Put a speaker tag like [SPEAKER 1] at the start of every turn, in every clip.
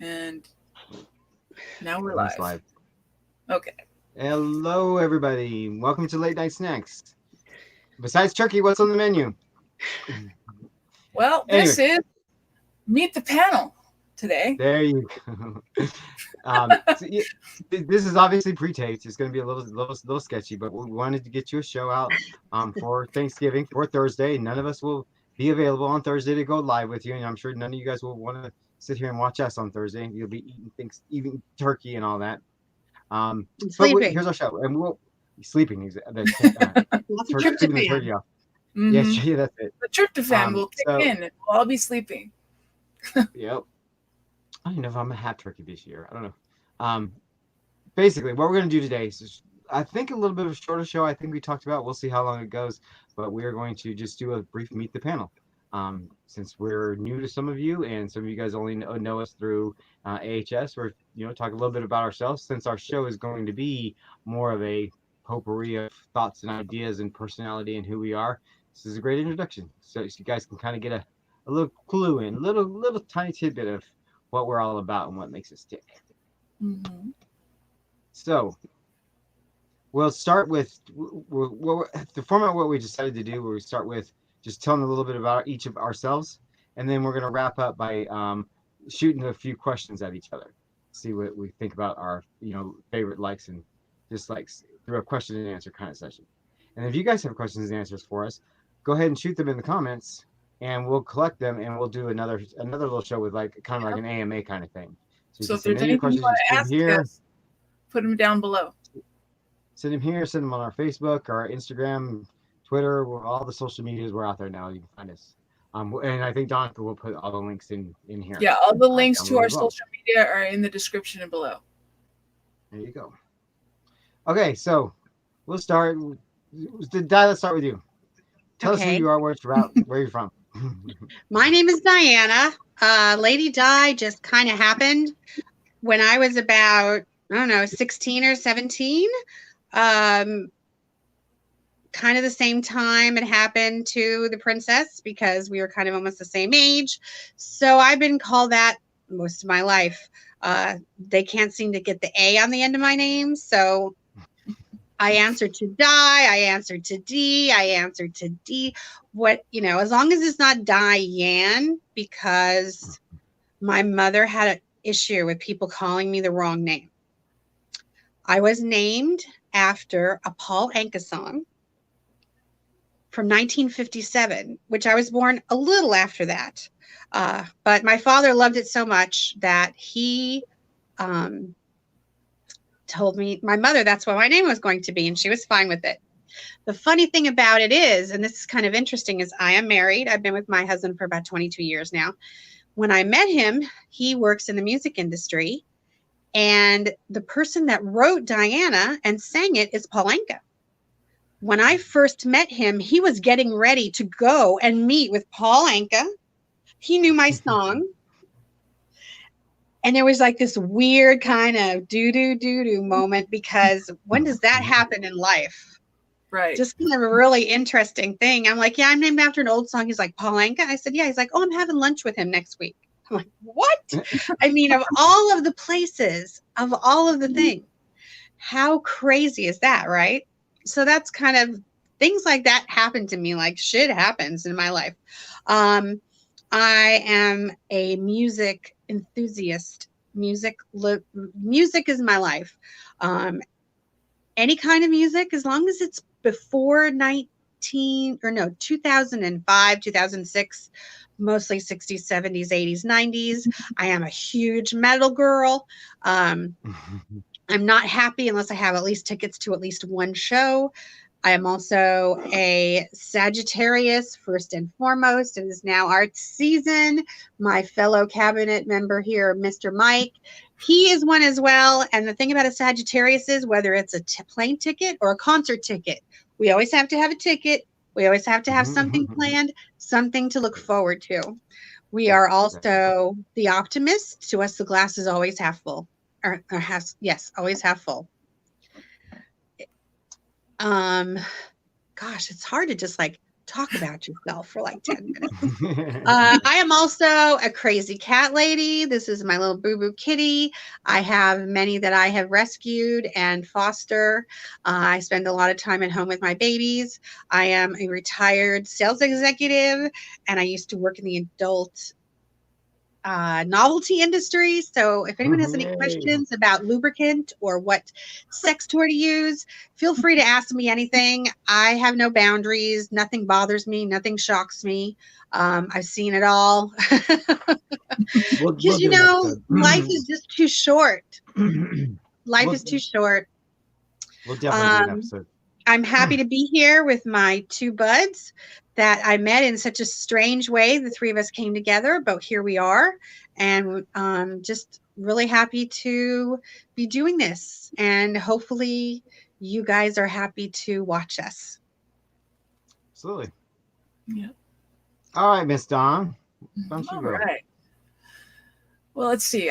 [SPEAKER 1] And now we're
[SPEAKER 2] Nice
[SPEAKER 1] live.
[SPEAKER 2] live.
[SPEAKER 1] Okay.
[SPEAKER 2] Hello, everybody. Welcome to Late Night Snacks. Besides turkey, what's on the menu?
[SPEAKER 1] Well,
[SPEAKER 2] Anyway,
[SPEAKER 1] this is Meet the Panel today.
[SPEAKER 2] there you go. This is obviously pre-taped. It's going to be a little sketchy, but we wanted to get you a show out for Thanksgiving for Thursday. None of us will be available on Thursday to go live with you, and I'm sure none of you guys will want to sit here and watch us on Thursday. You'll be eating turkey and all that. Um,
[SPEAKER 3] I'm
[SPEAKER 2] but
[SPEAKER 3] sleeping.
[SPEAKER 2] here's our show, and we'll sleeping.
[SPEAKER 3] Lots of
[SPEAKER 2] Keeping the turkey
[SPEAKER 3] tryptophan.
[SPEAKER 2] off.
[SPEAKER 1] Mm-hmm.
[SPEAKER 2] Yes, yeah, that's it.
[SPEAKER 1] The tryptophan will kick
[SPEAKER 2] So
[SPEAKER 1] in and we'll all be sleeping.
[SPEAKER 2] yep. I don't know if I'm gonna have turkey this year. I don't know. Um, Basically, what we're gonna do today is I think a little bit of a shorter show. I think we talked about. We'll see how long it goes, but we are going to just do a brief meet the panel. Since we're new to some of you, and some of you guys only know us through AHS, we're talk a little bit about ourselves. Since our show is going to be more of a potpourri of thoughts and ideas and personality and who we are, this is a great introduction. So you guys can kind of get a little clue in, little tiny tidbit of what we're all about and what makes us tick.
[SPEAKER 1] Mm-hmm.
[SPEAKER 2] So we'll start with the format. What we decided to do, where we start with just telling a little bit about each of ourselves, and then we're going to wrap up by shooting a few questions at each other, see what we think about our favorite likes and dislikes through a question and answer kind of session. And if you guys have questions and answers for us, go ahead and shoot them in the comments, and we'll collect them, and we'll do another little show with like kind of like an AMA kind of thing. So you
[SPEAKER 1] So
[SPEAKER 2] can
[SPEAKER 1] if
[SPEAKER 2] send
[SPEAKER 1] there's
[SPEAKER 2] in your
[SPEAKER 1] anything you
[SPEAKER 2] questions,
[SPEAKER 1] want
[SPEAKER 2] just
[SPEAKER 1] to
[SPEAKER 2] send them
[SPEAKER 1] ask
[SPEAKER 2] here.
[SPEAKER 1] us, put them down below.
[SPEAKER 2] Send them here, send them on our Facebook, our Instagram, Twitter, all the social medias. We're out there now. You can find us. And I think Donica will put all the links in here
[SPEAKER 1] Yeah, all the links
[SPEAKER 2] down
[SPEAKER 1] to
[SPEAKER 2] below
[SPEAKER 1] our
[SPEAKER 2] as well.
[SPEAKER 1] social media are in the description below.
[SPEAKER 2] There you go. Okay, so we'll start. Let's start with you. Tell us who
[SPEAKER 3] Okay.
[SPEAKER 2] you are, where you're from.
[SPEAKER 3] My name is Diana. Lady Di just kind of happened when I was about, I don't know, 16 or 17. Um, Kind of the same time it happened to the princess because we were kind of almost the same age. So I've been called that most of my life. They can't seem to get the A on the end of my name. So I answered to Di, I answered to D, I answered to D. As long as it's not Diane, because my mother had an issue with people calling me the wrong name. I was named after a Paul Anka song from 1957, which I was born a little after that. But my father loved it so much that he um, told me, my mother, that's what my name was going to be, and she was fine with it. The funny thing about it is, and this is kind of interesting, is I am married. I've been with my husband for about 22 years now. When I met him, he works in the music industry, and the person that wrote Diana and sang it is Paul Anka. When I first met him, he was getting ready to go and meet with Paul Anka. He knew my song. And there was like this weird kind of doo-doo moment because when does that happen in life?
[SPEAKER 1] Right.
[SPEAKER 3] Just kind of a really interesting thing. I'm like, yeah, I'm named after an old song. He's like, Paul Anka? I said, yeah. He's like, oh, I'm having lunch with him next week. I'm like, what? I mean, of all of the places, of all of the things, how crazy is that, right? So that's kind of things like that happen to me, like shit happens in my life. I am a music enthusiast. Music is my life. Any kind of music, as long as it's before 2005, 2006, mostly 60s, 70s, 80s, 90s. I am a huge metal girl. I'm not happy unless I have at least tickets to at least one show. I am also a Sagittarius, first and foremost. It is now art season. My fellow cabinet member here, Mr. Mike, he is one as well. And the thing about a Sagittarius is whether it's a plane ticket or a concert ticket, we always have to have a ticket. We always have to have something planned, something to look forward to. We are also the optimists. To us, the glass is always half full. Always half full. Gosh, it's hard to just like talk about yourself for like 10 minutes. I am also a crazy cat lady. This is my little boo-boo kitty. I have many that I have rescued and foster. I spend a lot of time at home with my babies. I am a retired sales executive, and I used to work in the adult novelty industry. So if anyone has any
[SPEAKER 2] Yay.
[SPEAKER 3] questions about lubricant or what sex toy to use, feel free to ask me anything. I have no boundaries. Nothing bothers me. Nothing shocks me. I've seen it all.
[SPEAKER 2] We'll
[SPEAKER 3] Because,
[SPEAKER 2] do an episode.
[SPEAKER 3] life is just too short. Life
[SPEAKER 2] We'll-
[SPEAKER 3] is too short.
[SPEAKER 2] We'll definitely do an episode.
[SPEAKER 3] I'm happy to be here with my two buds that I met in such a strange way. The three of us came together, but here we are. And just really happy to be doing this. And hopefully you guys are happy to watch us.
[SPEAKER 2] Absolutely.
[SPEAKER 1] Yeah.
[SPEAKER 2] All right, Miss Dawn. Don't you
[SPEAKER 1] All
[SPEAKER 2] go.
[SPEAKER 1] right. Well, let's see.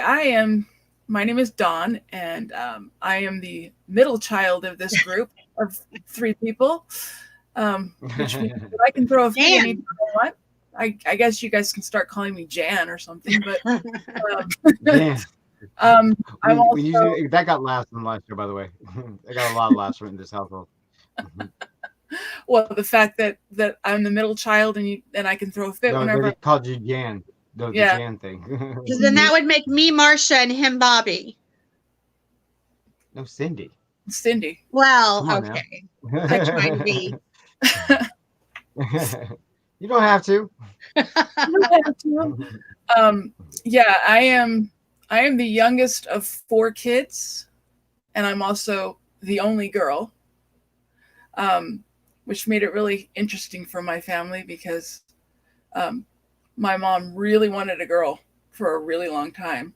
[SPEAKER 1] My name is Dawn, and I am the middle child of this group of three people, which means that I can throw a fit
[SPEAKER 3] Jan.
[SPEAKER 1] anytime I want. I guess you guys can start calling me Jan or something, but
[SPEAKER 2] Yeah.
[SPEAKER 1] I'm
[SPEAKER 2] We usually, that got laughs in the last year, by the way. I got a lot of laughs in this household.
[SPEAKER 1] well, the fact that I'm the middle child and I can throw a fit
[SPEAKER 2] No,
[SPEAKER 1] whenever.
[SPEAKER 2] they called you Jan. The
[SPEAKER 1] Yeah.
[SPEAKER 2] Jan thing.
[SPEAKER 3] Because then that would make me Marcia and him Bobby.
[SPEAKER 2] No, Cindy.
[SPEAKER 1] Cindy.
[SPEAKER 3] Well,
[SPEAKER 2] Come on now.
[SPEAKER 3] okay. I try to be.
[SPEAKER 2] You don't have to.
[SPEAKER 1] Yeah, I am the youngest of four kids, and I'm also the only girl, which made it really interesting for my family because my mom really wanted a girl for a really long time.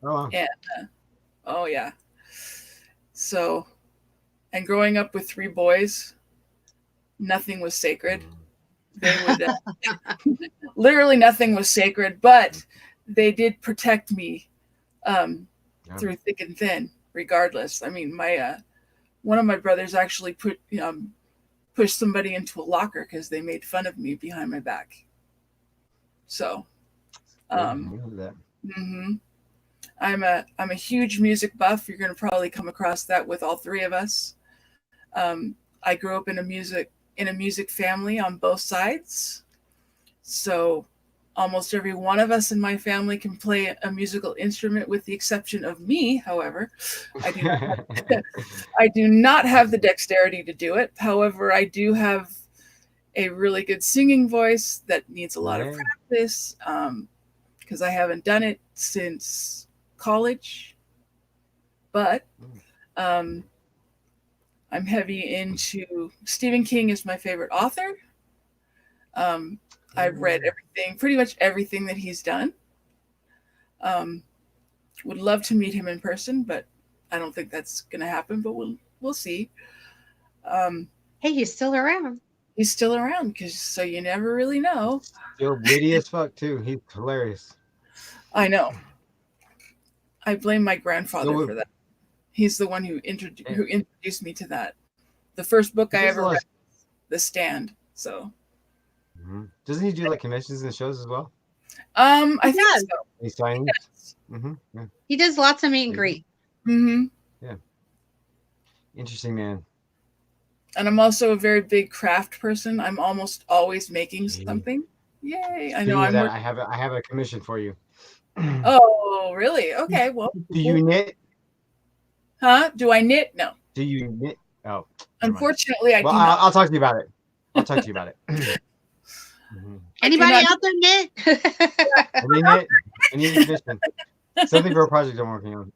[SPEAKER 2] Oh, wow.
[SPEAKER 1] And oh yeah. So, and growing up with three boys, nothing was sacred. They would literally nothing was sacred, but they did protect me through thick and thin, regardless. I mean, my one of my brothers actually pushed somebody into a locker because they made fun of me behind my back. So, mm-hmm. I'm a huge music buff. You're going to probably come across that with all three of us. I grew up in a music family on both sides. So almost every one of us in my family can play a musical instrument with the exception of me. However, I do not have the dexterity to do it. However, I do have a really good singing voice that needs a lot of practice because I haven't done it since college. But I'm heavy into Stephen King is my favorite author. I've read pretty much everything that he's done. Would love to meet him in person, but I don't think that's going to happen, but we'll see.
[SPEAKER 3] Hey, he's still around.
[SPEAKER 1] He's still around so you never really know.
[SPEAKER 2] Still witty as fuck too. He's hilarious.
[SPEAKER 1] I know. I blame my grandfather for that. He's the one who introduced me to that. The first book I ever read was The Stand. So,
[SPEAKER 2] doesn't he do like conventions and shows as well?
[SPEAKER 1] I think so.
[SPEAKER 2] He's signing. Yeah.
[SPEAKER 3] He does lots of meet and greet.
[SPEAKER 2] Yeah. Interesting man.
[SPEAKER 1] And I'm also a very big craft person. I'm almost always making something. Yay! I know.
[SPEAKER 2] I have a commission for you.
[SPEAKER 1] Oh, really? Okay. Well,
[SPEAKER 2] do you knit?
[SPEAKER 1] Huh? Do I knit? No.
[SPEAKER 2] Do you knit? Oh.
[SPEAKER 1] Unfortunately, I do
[SPEAKER 2] not.
[SPEAKER 1] not.
[SPEAKER 2] I'll talk to you about it. I'll talk to you about it.
[SPEAKER 3] Anybody out there knit?
[SPEAKER 2] Any knit? Any commission? Something for a project I'm working on.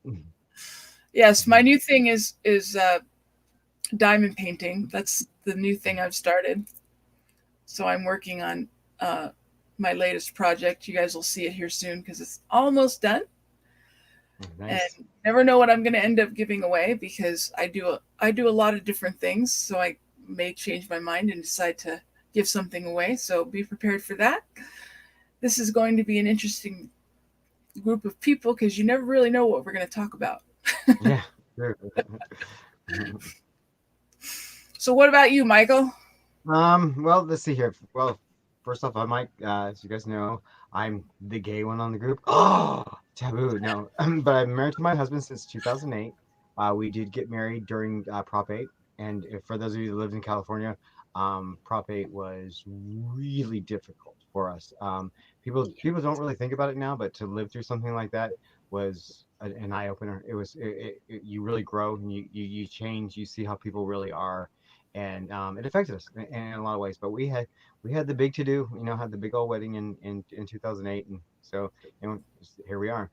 [SPEAKER 1] Yes, my new thing is diamond painting. That's the new thing I've started. So I'm working on my latest project. You guys will see it here soon because it's almost done. Nice. And never know what I'm going to end up giving away because I do a lot of different things. So I may change my mind and decide to give something away. So be prepared for that. This is going to be an interesting group of people because you never really know what we're going to talk about.
[SPEAKER 2] Yeah.
[SPEAKER 1] So what about you, Michael?
[SPEAKER 2] Well, let's see here. Well, first off, I might, as you guys know, I'm the gay one on the group. Oh, taboo. No, but I'm married to my husband since 2008. We did get married during Prop 8, and if, for those of you that lived in California, Prop 8 was really difficult for us. People don't really think about it now, but to live through something like that was an eye opener. It was you really grow and you change. You see how people really are, and it affected us in a lot of ways. But we had the big to do, had the big old wedding in 2008, and so here we are.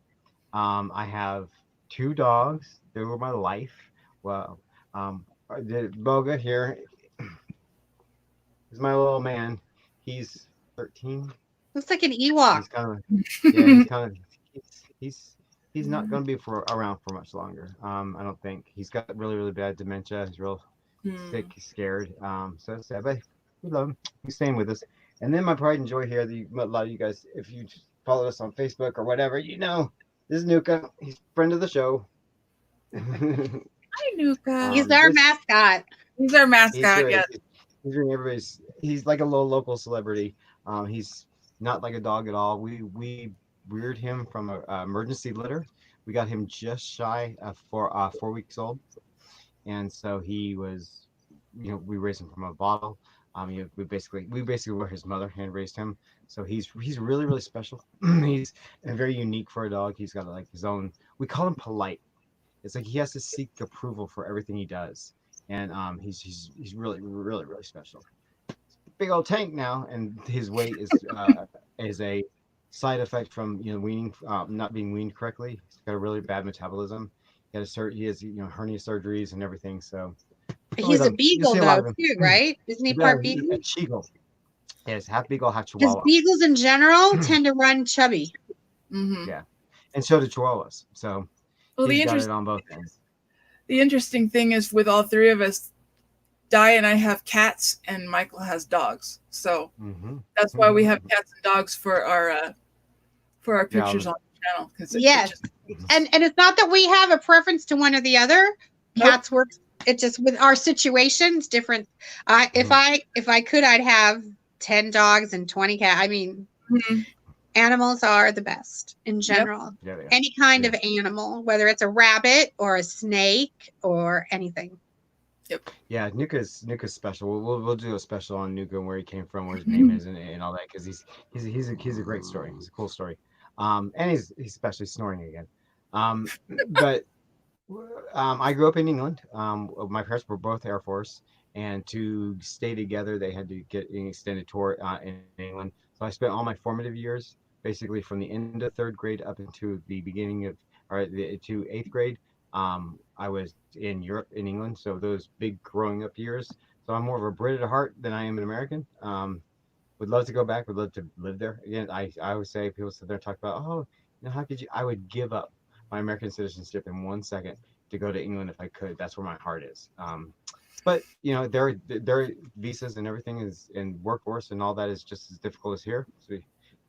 [SPEAKER 2] I have two dogs. They were my life. Well, the Boga here is my little man. He's 13.
[SPEAKER 3] Looks like an Ewok.
[SPEAKER 2] He's kind of, yeah, he's kind of, he's he's not going to be for around for much longer. I don't think he's got really really bad dementia. He's real sick,
[SPEAKER 1] Hmm.
[SPEAKER 2] scared. So sad, but we love him. He's staying with us. And then my pride and joy here. A lot of you guys, if you follow us on Facebook or whatever, this is Nuka. He's a friend of the show.
[SPEAKER 1] Hi, Nuka.
[SPEAKER 3] He's our
[SPEAKER 2] This
[SPEAKER 3] mascot.
[SPEAKER 1] He's our
[SPEAKER 2] He
[SPEAKER 1] mascot.
[SPEAKER 2] sure is.
[SPEAKER 1] Yes.
[SPEAKER 2] He's doing everybody's. He's like a little local celebrity. He's not like a dog at all. We reared him from a emergency litter. We got him just shy of 4 weeks old, and so he was, we raised him from a bottle. We basically were his mother, hand raised him. So he's really really special. He's very unique for a dog. He's got like his own. We call him polite. It's like he has to seek approval for everything he does, and he's really really really special. Big old tank now, and his weight is a side effect from weaning, not being weaned correctly. He's got a really bad metabolism. He has hernia surgeries and everything. So we
[SPEAKER 3] He's a
[SPEAKER 2] love him. You'll
[SPEAKER 3] beagle
[SPEAKER 2] see a lot
[SPEAKER 3] though
[SPEAKER 2] of him.
[SPEAKER 3] too, right? Isn't he part
[SPEAKER 2] A
[SPEAKER 3] beagle?
[SPEAKER 2] Chico. Yes, half beagle, half
[SPEAKER 3] Because
[SPEAKER 2] Chihuahua.
[SPEAKER 3] beagles in general tend to run chubby.
[SPEAKER 1] Hmm.
[SPEAKER 2] Yeah, and so do Chihuahuas. So
[SPEAKER 1] Well,
[SPEAKER 2] he's got it on both ends.
[SPEAKER 1] the interesting thing is with all three of us, Di and I have cats, and Michael has dogs. So
[SPEAKER 2] Mm-hmm.
[SPEAKER 1] that's why we have cats and dogs for our
[SPEAKER 2] Yeah.
[SPEAKER 1] pictures on the channel because it
[SPEAKER 3] Yes.
[SPEAKER 1] just
[SPEAKER 3] And it's not that we have a preference to one or the other.
[SPEAKER 1] nope.
[SPEAKER 3] Cats work. It just with our situations different. If I could, I'd have 10 dogs and 20 cats. I mean,
[SPEAKER 1] Mhm.
[SPEAKER 3] animals are the best in
[SPEAKER 1] Yep.
[SPEAKER 3] general.
[SPEAKER 2] Yeah, they are.
[SPEAKER 3] Any kind
[SPEAKER 2] Yeah.
[SPEAKER 3] of animal, whether it's a rabbit or a snake or anything.
[SPEAKER 2] Yeah, Nuka's special. We'll do a special on Nuka and where he came from, where his name is, and all that, because he's a great story. He's a cool story. And he's especially snoring again. But I grew up in England. My parents were both Air Force, and to stay together, they had to get an extended tour in England. So I spent all my formative years, basically from the end of third grade up into the beginning of, to eighth grade. I was in Europe, in England, so those big growing up years. So I'm more of a Brit at heart than I am an American. Would love to go back. Would love to live there again. I always say, people sit there and talk about, oh, how could you? I would give up my American citizenship in 1 second to go to England if I could. That's where my heart is. But their visas and everything is, and workforce and all that is just as difficult as here. So we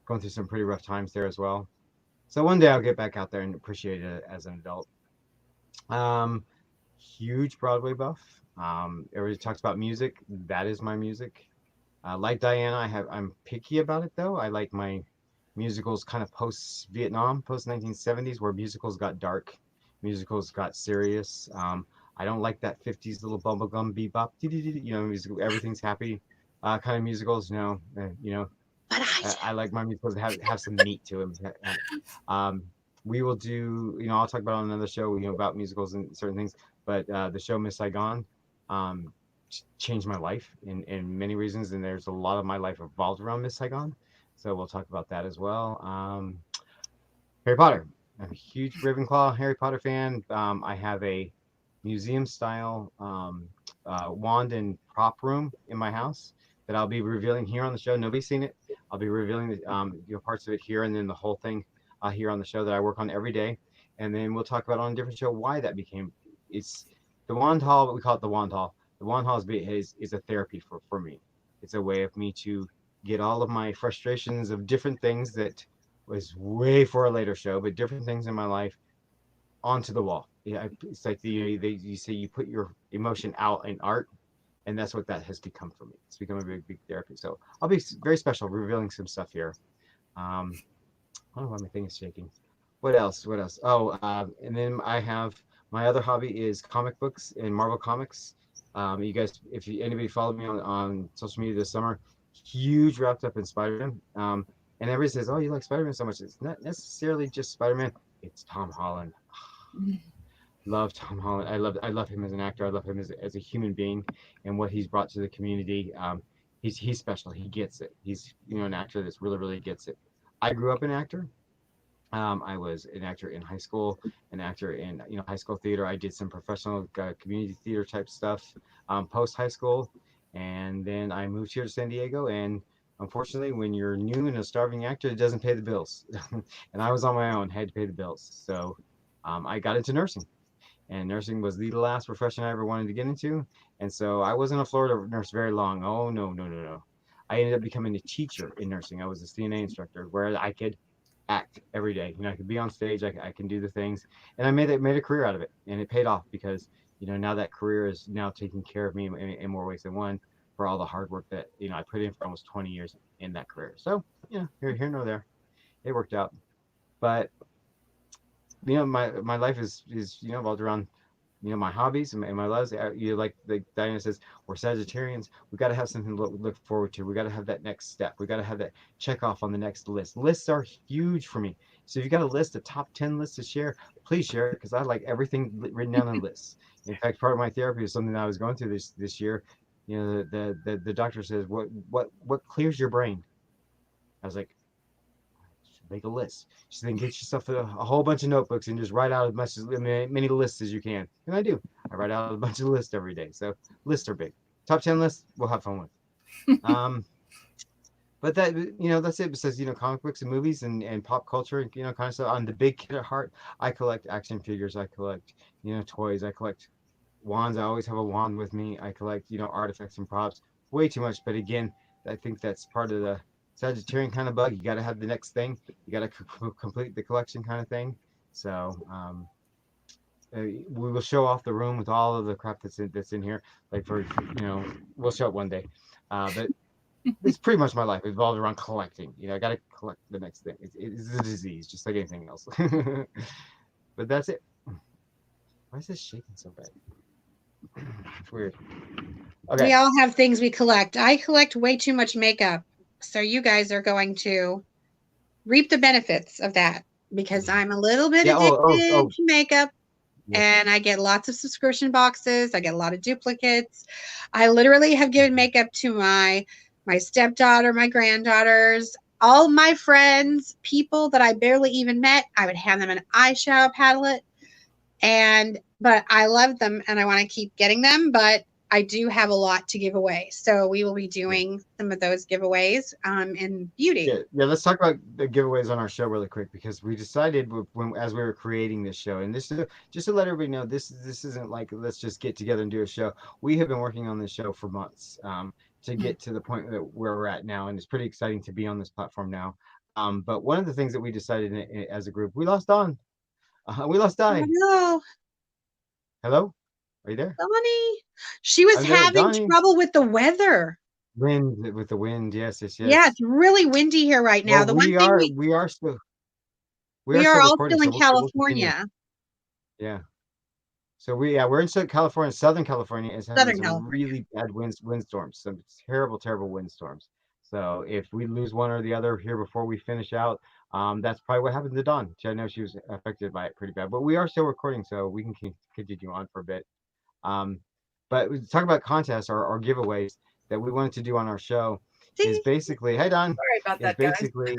[SPEAKER 2] going through some pretty rough times there as well. So one day I'll get back out there and appreciate it as an adult. Um, Huge Broadway buff. Everybody talks about music. That is my music. Like Diana, I'm picky about it though. I like my musicals kind of post Vietnam, post 1970s, where musicals got dark, musicals got serious. I don't like that 50s little bubblegum bebop, music, everything's happy, kind of musicals. No,
[SPEAKER 3] But
[SPEAKER 2] I like my musicals to have some meat to them. Um, we will do, I'll talk about on another show, about musicals and certain things. But the show Miss Saigon um, changed my life in many reasons, and there's a lot of my life revolved around Miss Saigon. So we'll talk about that as well. Harry Potter. I'm a huge Ravenclaw Harry Potter fan. I have a museum style wand and prop room in my house that I'll be revealing here on the show. Nobody's seen it. I'll be revealing the parts of it here, and then the whole thing here on the show that I work on every day. And then we'll talk about on a different show why that became. It's the wand hall. But we call it the wand hall. The wand hall is a therapy for me. It's a way of me to get all of my frustrations of different things that was way for a later show, but different things in my life onto the wall. Yeah, it's like you say you put your emotion out in art, and that's what that has become for me. It's become a big therapy. So I'll be very special revealing some stuff here. I don't know why my thing is shaking. What else? What else? Oh, and then I have my other hobby is comic books and Marvel comics. You guys, if anybody followed me on social media this summer, huge wrapped up in Spider-Man. And everybody says, "Oh, you like Spider-Man so much." It's not necessarily just Spider-Man. It's Tom Holland. Love Tom Holland. I love him as an actor. I love him as a human being and what he's brought to the community. He's special. He gets it. He's an actor that's really gets it. I grew up an actor. I was an actor in high school, an actor in high school theater. I did some professional community theater type stuff post high school, and then I moved here to San Diego. And unfortunately, when you're new and a starving actor, it doesn't pay the bills. And I was on my own, had to pay the bills. So I got into nursing, and nursing was the last profession I ever wanted to get into. And so I wasn't a Florida nurse very long. Oh no, no, no, no. I ended up becoming a teacher in nursing. I was a CNA instructor where I could act every day. I could be on stage. I can do the things, and I made a career out of it, and it paid off because now that career is now taking care of me in more ways than one for all the hard work that I put in for almost 20 years in that career. So here nor there, it worked out. But my life is revolved around my hobbies and my loves. Like Diana says, we're Sagittarians. We got to have something to look forward to. We got to have that next step. We got to have that check off on the next list. Lists are huge for me. So if you got a list, a top 10 list to share, please share it because I like everything written down on lists. In fact, part of my therapy is something that I was going through this year. The doctor says, what clears your brain? I was like, make a list. Just then get yourself a whole bunch of notebooks and just write out as much as many lists as you can. And I do. I write out a bunch of lists every day. So lists are big. Top 10 lists we'll have fun with. But that's it. Besides comic books and movies and pop culture and kind of stuff. I'm the big kid at heart. I collect action figures. I collect toys. I collect wands. I always have a wand with me. I collect artifacts and props. Way too much, but again, I think that's part of the Sagittarian kind of bug. You got to have the next thing. You got to complete the collection kind of thing. So we will show off the room with all of the crap that's in here. Like we'll show it one day. But it's pretty much my life. It revolves around collecting. I got to collect the next thing. It's a disease, just like anything else. But that's it. Why is this shaking so bad? It's weird. Okay.
[SPEAKER 3] We all have things we collect. I collect way too much makeup. So you guys are going to reap the benefits of that because I'm a little bit addicted to makeup. Yeah. And I get lots of subscription boxes. I get a lot of duplicates. I literally have given makeup to my stepdaughter, my granddaughters, all my friends, people that I barely even met. I would hand them an eyeshadow palette. But I love them and I want to keep getting them. But I do have a lot to give away. So we will be doing some of those giveaways in beauty.
[SPEAKER 2] Yeah, let's talk about the giveaways on our show really quick because we decided as we were creating this show, and this is just to let everybody know, this isn't like let's just get together and do a show. We have been working on this show for months to get to the point where we're at now, and it's pretty exciting to be on this platform now. But one of the things that we decided as a group, we lost Dawn. We lost Di.
[SPEAKER 3] Oh, no.
[SPEAKER 2] Hello? Are you there?
[SPEAKER 3] Donnie. She was having trouble with the weather.
[SPEAKER 2] With the wind, yes.
[SPEAKER 3] Yeah, it's really windy here right now.
[SPEAKER 2] Well, we are still
[SPEAKER 3] all still in California.
[SPEAKER 2] Yeah. So we're in California. Southern California is having some really bad windstorms, some terrible windstorms. So if we lose one or the other here before we finish out, that's probably what happened to Dawn. I know she was affected by it pretty bad, but we are still recording, so we can continue on for a bit. But talk about contests or giveaways that we wanted to do on our show is basically, hey Don,
[SPEAKER 1] sorry about that,
[SPEAKER 2] basically,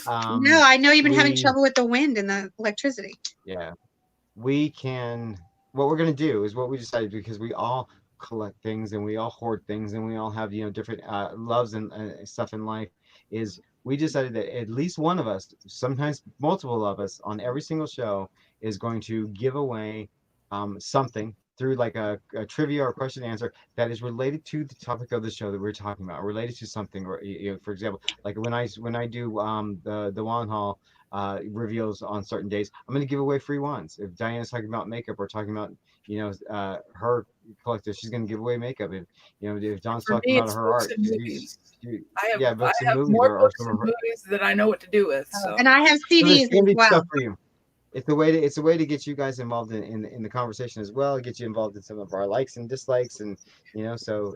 [SPEAKER 3] no, I know you've been having trouble with the wind and the electricity.
[SPEAKER 2] Yeah, what we're going to do is what we decided, because we all collect things and we all hoard things and we all have different loves and stuff in life, is we decided that at least one of us, sometimes multiple of us, on every single show is going to give away something through like a trivia or question and answer that is related to the topic of the show that we're talking about, related to something, or for example, like when I do the Wand Hall reveals on certain days, I'm going to give away free wands. If Diana's talking about makeup or talking about her collector, she's going to give away makeup. If if Don's
[SPEAKER 1] For
[SPEAKER 2] talking
[SPEAKER 1] me,
[SPEAKER 2] about
[SPEAKER 1] it's
[SPEAKER 2] her
[SPEAKER 1] books
[SPEAKER 2] art,
[SPEAKER 1] and movies.
[SPEAKER 2] yeah,
[SPEAKER 1] I
[SPEAKER 2] books and
[SPEAKER 1] have
[SPEAKER 2] movies
[SPEAKER 1] more
[SPEAKER 2] are
[SPEAKER 1] books
[SPEAKER 2] some
[SPEAKER 1] and
[SPEAKER 2] of her.
[SPEAKER 1] movies that I know what to do with.
[SPEAKER 3] And
[SPEAKER 1] So
[SPEAKER 3] I have
[SPEAKER 2] So there's
[SPEAKER 3] CDs
[SPEAKER 2] going
[SPEAKER 3] as
[SPEAKER 2] to be
[SPEAKER 3] well.
[SPEAKER 2] stuff for you. It's a way to get you guys involved in the conversation as well, get you involved in some of our likes and dislikes, and so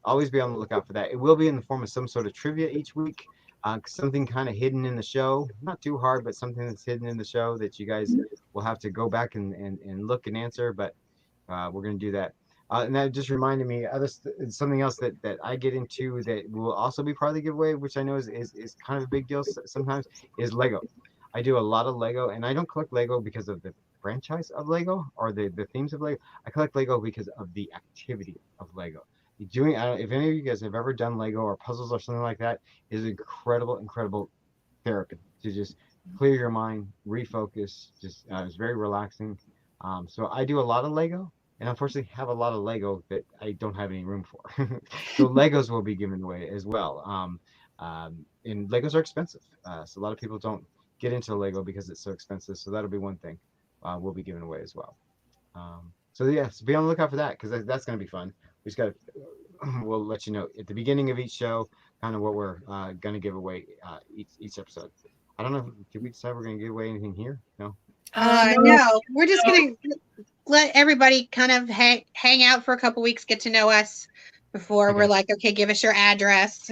[SPEAKER 2] always be on the lookout for that. It will be in the form of some sort of trivia each week, something kind of hidden in the show, not too hard, but something that's hidden in the show that you guys will have to go back and look and answer. But we're going to do that. And that just reminded me of something else that I get into that will also be part of the giveaway, which I know is kind of a big deal sometimes, is Lego. I do a lot of Lego, and I don't collect Lego because of the franchise of Lego or the themes of Lego. I collect Lego because of the activity of Lego. I don't, if any of you guys have ever done Lego or puzzles or something like that, is incredible, incredible therapy to just clear your mind, refocus. Just it's very relaxing. So I do a lot of Lego, and unfortunately have a lot of Lego that I don't have any room for. So Legos will be given away as well. And Legos are expensive, so a lot of people don't get into Lego because it's so expensive. So that'll be one thing we'll be giving away as well. So yeah, so be on the lookout for that because that's going to be fun. We just got to we'll let you know at the beginning of each show kind of what we're going to give away each episode. I don't know. Did we decide we're going to give away anything here? No.
[SPEAKER 1] no,
[SPEAKER 3] No, we're just
[SPEAKER 1] no.
[SPEAKER 3] gonna let everybody kind of hang out for a couple weeks, get to know us before we're
[SPEAKER 2] Okay.
[SPEAKER 3] like, okay, give us your address.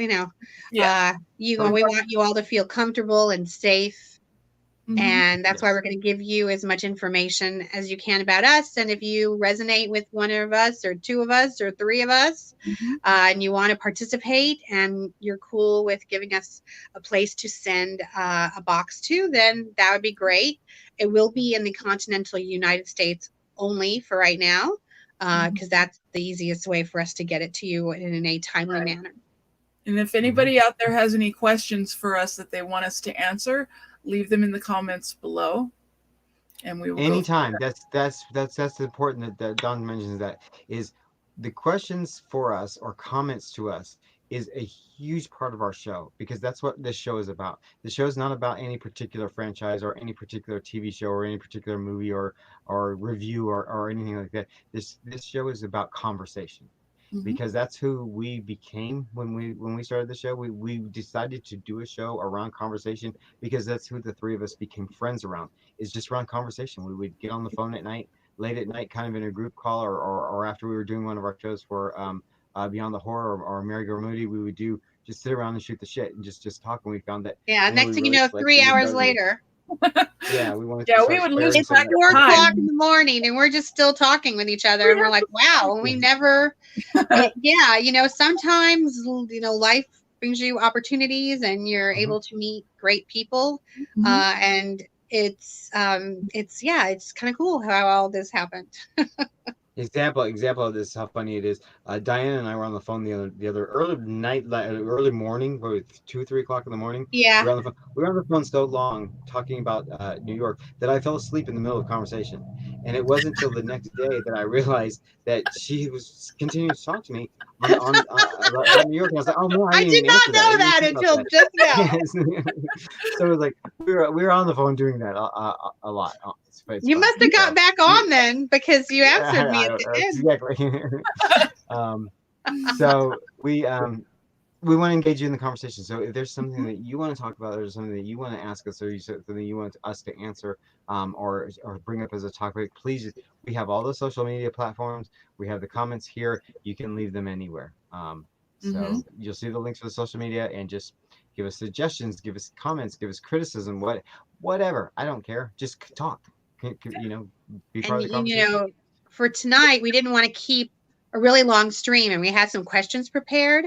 [SPEAKER 1] Yeah.
[SPEAKER 3] We
[SPEAKER 2] Perfect.
[SPEAKER 3] want you all to feel comfortable and safe. And that's why
[SPEAKER 2] Yes.
[SPEAKER 3] we're going to give you as much information as you can about us. And if you resonate with one of us, or two of us, or three of us, and you want to participate and you're cool with giving us a place to send a box to, then that would be great. It will be in the continental United States only for right now, because that's the easiest way for us to get it to you in a timely
[SPEAKER 1] Right.
[SPEAKER 3] manner.
[SPEAKER 1] And if
[SPEAKER 2] Mm-hmm.
[SPEAKER 1] anybody out there has any questions for us that they want us to answer, leave them in the comments below, and we will go through
[SPEAKER 2] Anytime.
[SPEAKER 1] that.
[SPEAKER 2] That's important that Don mentions that is the questions for us or comments to us is a huge part of our show because that's what this show is about. The show is not about any particular franchise or any particular TV show or any particular movie or review or anything like that. This show is about conversation because that's who we became when we started the show. We decided to do a show around conversation because that's who the three of us became friends around. Is just around conversation. We would get on the phone at night, late at night, kind of in a group call, or after we were doing one of our shows for Beyond the Horror or Mary Go Moody, we would just sit around and shoot the shit and just talk. And we found that
[SPEAKER 3] Yeah.
[SPEAKER 2] we
[SPEAKER 3] Next thing you
[SPEAKER 2] really
[SPEAKER 3] know,
[SPEAKER 2] clicked,
[SPEAKER 3] 3 hours later,
[SPEAKER 2] yeah, we wanted to
[SPEAKER 1] Yeah, we
[SPEAKER 2] start
[SPEAKER 1] would lose
[SPEAKER 2] sharing
[SPEAKER 3] it's
[SPEAKER 2] some
[SPEAKER 1] track
[SPEAKER 2] of
[SPEAKER 1] of
[SPEAKER 2] that.
[SPEAKER 3] 4 o'clock
[SPEAKER 1] time.
[SPEAKER 3] in the morning, and we're just still talking with each other, and we're like, wow. And we never, yeah, sometimes, life brings you opportunities and you're
[SPEAKER 2] Mhm.
[SPEAKER 3] able to meet great people. And it's kind of cool how all this happened.
[SPEAKER 2] Example of this, how funny it is. Diana and I were on the phone the other early night, early morning, probably 2, 3 o'clock in the morning. We
[SPEAKER 3] Yeah.
[SPEAKER 2] were on the phone. We were on the phone so long talking about New York that I fell asleep in the middle of the conversation. And it wasn't until the next day that I realized that she was continuing to talk to me about New York. And I was like, oh man, I
[SPEAKER 3] I
[SPEAKER 2] didn't
[SPEAKER 3] did
[SPEAKER 2] even
[SPEAKER 3] not
[SPEAKER 2] answer that. I
[SPEAKER 3] know
[SPEAKER 2] didn't even
[SPEAKER 3] that
[SPEAKER 2] think about
[SPEAKER 3] until
[SPEAKER 2] that.
[SPEAKER 3] just now.
[SPEAKER 2] Yes. So it was like we were on the phone doing that a lot. It's
[SPEAKER 3] You
[SPEAKER 2] fun.
[SPEAKER 3] must have got
[SPEAKER 2] So
[SPEAKER 3] back on then, because you answered me
[SPEAKER 2] I
[SPEAKER 3] at
[SPEAKER 2] don't
[SPEAKER 3] the
[SPEAKER 2] know
[SPEAKER 3] end.
[SPEAKER 2] exactly. um, so we want to engage you in the conversation. So if there's something that you want to talk about, or there's something that you want to ask us, or something you want us to answer, or bring up as a topic, please. We have all the social media platforms. We have the comments here. You can leave them anywhere. So you'll see the links for the social media, and just give us suggestions, give us comments, give us criticism, whatever. I don't care. Just talk. Be part
[SPEAKER 3] And
[SPEAKER 2] of the conversation.
[SPEAKER 3] for tonight, we didn't want to keep a really long stream, and we had some questions prepared.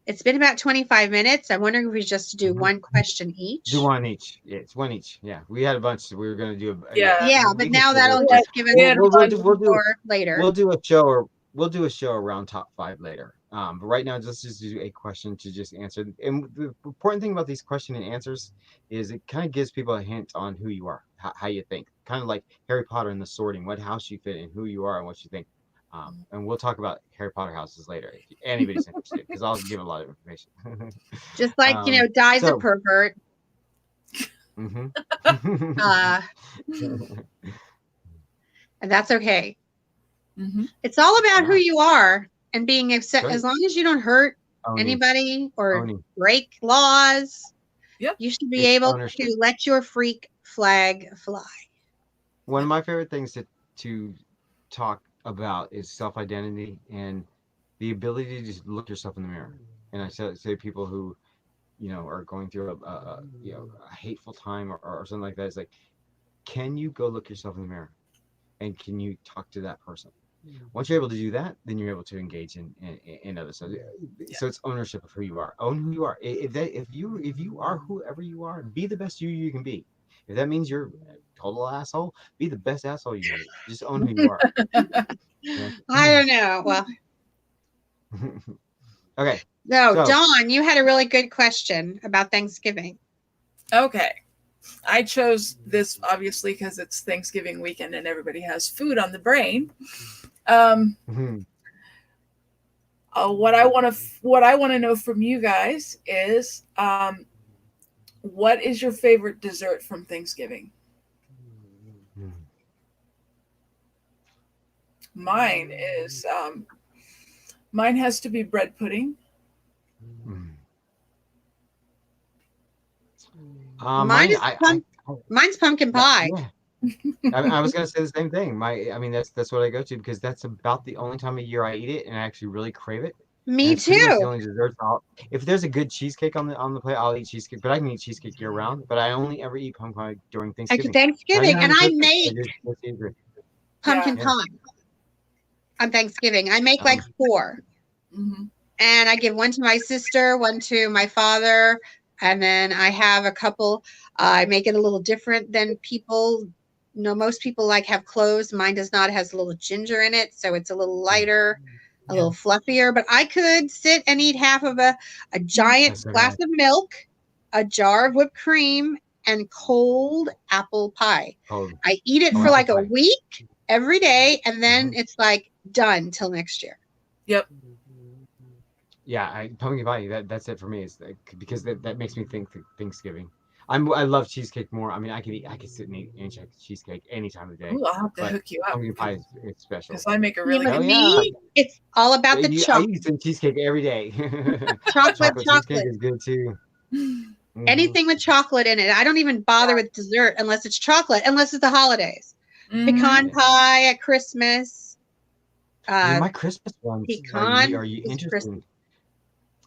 [SPEAKER 3] It's been about 25 minutes. I'm wondering if we just do one question
[SPEAKER 2] Do
[SPEAKER 3] each.
[SPEAKER 2] one each. Yeah, it's one each. Yeah, we had a bunch. We were gonna do
[SPEAKER 1] Yeah.
[SPEAKER 3] Yeah,
[SPEAKER 2] we
[SPEAKER 3] but
[SPEAKER 2] can
[SPEAKER 3] now
[SPEAKER 2] split it.
[SPEAKER 3] that'll
[SPEAKER 1] Yeah,
[SPEAKER 3] just give us
[SPEAKER 1] we had
[SPEAKER 2] We'll
[SPEAKER 1] fun.
[SPEAKER 2] do
[SPEAKER 3] more later.
[SPEAKER 2] we'll do a show or we'll do a show around top five later. But right now, just do a question to just answer. And the important thing about these question and answers is it kind of gives people a hint on who you are, how you think. Kind of like Harry Potter and the sorting, what house you fit in, who you are, and what you think. And we'll talk about Harry Potter houses later if anybody's interested, because I'll give a lot of information.
[SPEAKER 3] Just like, Di's a
[SPEAKER 2] So,
[SPEAKER 3] pervert.
[SPEAKER 2] mhm.
[SPEAKER 3] And that's okay.
[SPEAKER 1] Mm-hmm.
[SPEAKER 3] It's all about who
[SPEAKER 2] Yeah.
[SPEAKER 3] you are and being upset.
[SPEAKER 2] Right.
[SPEAKER 3] As long as you don't hurt
[SPEAKER 2] Owning.
[SPEAKER 3] anybody or
[SPEAKER 2] Owning.
[SPEAKER 3] break laws,
[SPEAKER 1] Yep.
[SPEAKER 3] you should be
[SPEAKER 2] It's
[SPEAKER 3] able
[SPEAKER 2] ownership.
[SPEAKER 3] to let your freak flag fly.
[SPEAKER 2] One of my favorite things to talk about is self-identity and the ability to just look yourself in the mirror. And I say people who, are going through a hateful time or something like that. It's like, can you go look yourself in the mirror, and can you talk to that person? Once you're able to do that, then you're able to engage in other stuff. So it's ownership of who you are. Own who you are. If you are whoever you are, be the best you can be. If that means you're a total asshole, be the best asshole you can be. Just own who you are.
[SPEAKER 3] I don't know. Well,
[SPEAKER 2] Okay.
[SPEAKER 3] no,
[SPEAKER 2] So-
[SPEAKER 3] Dawn, you had a really good question about Thanksgiving.
[SPEAKER 1] Okay. I chose this obviously because it's Thanksgiving weekend and everybody has food on the brain. What I want to know from you guys is, what is your favorite dessert from Thanksgiving? Mine has to be bread pudding.
[SPEAKER 3] Mine's pumpkin pie.
[SPEAKER 2] Yeah. I was gonna say the same thing. That's what I go to, because that's about the only time of year I eat it and I actually really crave it.
[SPEAKER 3] Me
[SPEAKER 2] It's pretty much the
[SPEAKER 3] too.
[SPEAKER 2] only dessert. If there's a good cheesecake on the plate, I'll eat cheesecake. But I can eat cheesecake year round. But I only ever eat pumpkin pie during Thanksgiving.
[SPEAKER 3] Thanksgiving, and I make pumpkin
[SPEAKER 1] Yeah.
[SPEAKER 3] pie on Thanksgiving. I make like 4.
[SPEAKER 1] Mm-hmm.
[SPEAKER 3] And I give one to my sister, one to my father, and then I have a couple. I make it a little different than people. Most people have cloves. Mine does not. It has a little ginger in it, so it's a little lighter, a little fluffier. But I could sit and eat half of a giant glass of milk, a jar of whipped cream, and cold apple pie. I eat it for like a week every day, and then it's like done till next year.
[SPEAKER 1] Yep.
[SPEAKER 2] Yeah, pumpkin pie. That's it for me. It's because that makes me think Thanksgiving. I love cheesecake more. I could sit and eat cheesecake any time of the day.
[SPEAKER 1] Ooh, I'll have to hook you up.
[SPEAKER 2] Pumpkin pie is special.
[SPEAKER 1] Because I make a really
[SPEAKER 3] For
[SPEAKER 1] good.
[SPEAKER 3] me, it's all about the chocolate.
[SPEAKER 2] I eat some cheesecake every day.
[SPEAKER 3] Chocolate.
[SPEAKER 2] Cheesecake is good too.
[SPEAKER 3] Anything with chocolate in it. I don't even bother with dessert unless it's chocolate, unless it's the holidays. Pecan pie at Christmas.
[SPEAKER 2] My Christmas ones.
[SPEAKER 3] Pecan.
[SPEAKER 2] Are you interested?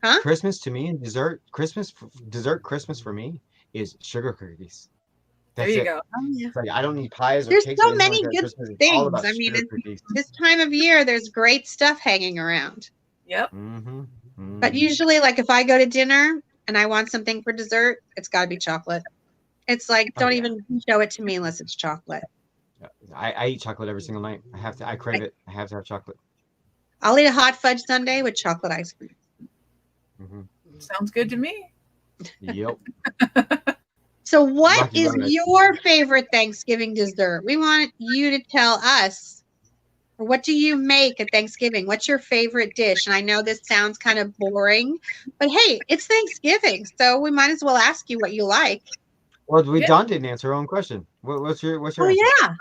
[SPEAKER 3] Huh?
[SPEAKER 2] Christmas to me and dessert. Christmas for me is sugar cookies.
[SPEAKER 1] There you go.
[SPEAKER 3] Oh, yeah.
[SPEAKER 2] It's like I don't need pies or
[SPEAKER 3] there's
[SPEAKER 2] cakes.
[SPEAKER 3] so many good things.
[SPEAKER 2] Cookies.
[SPEAKER 3] This time of year, there's great stuff hanging around.
[SPEAKER 1] Yep.
[SPEAKER 3] But usually, if I go to dinner and I want something for dessert, it's got to be chocolate. It's like, don't even show it to me unless it's chocolate.
[SPEAKER 2] I eat chocolate every single night. I crave it. I have to have chocolate.
[SPEAKER 3] I'll eat a hot fudge sundae with chocolate ice cream.
[SPEAKER 1] Sounds good to me.
[SPEAKER 2] Yep.
[SPEAKER 3] So what is your favorite Thanksgiving dessert? We want you to tell us. What do you make at Thanksgiving? What's your favorite dish? And I know this sounds kind of boring, but hey, it's Thanksgiving, so we might as well ask you what you like.
[SPEAKER 2] Well, Dawn didn't answer her own question. What's your answer?
[SPEAKER 3] Yeah.